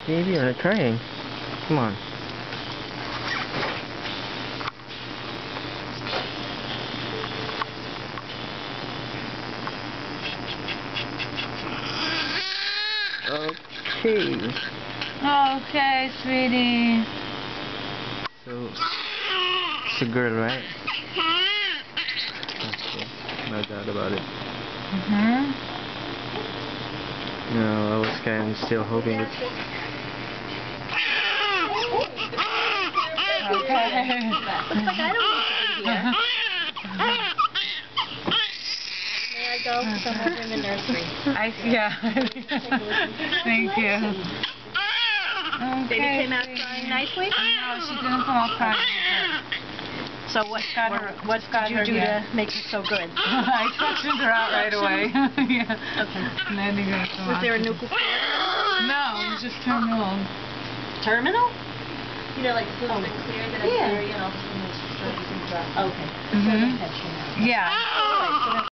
Baby, you're not crying. Come on. Okay. Okay, sweetie. So, it's a girl, right? Okay. No doubt about it. No, I was kind of still hoping that... Okay. Looks like I don't need to be here. May I go? Because I'm over in the nursery. Yeah. Thank you. Okay. Baby came out crying nicely? No, she didn't come out crying. So what did you do to make her so good? I suctioned her out right away. Yeah. Okay. And then they got some Was there a nuchal fluid? No, it was just terminal. Terminal? You know, like food that's clear, then it's Yeah. clear, and all of a sudden it's just starting to drop. Okay. Yeah. Alright, so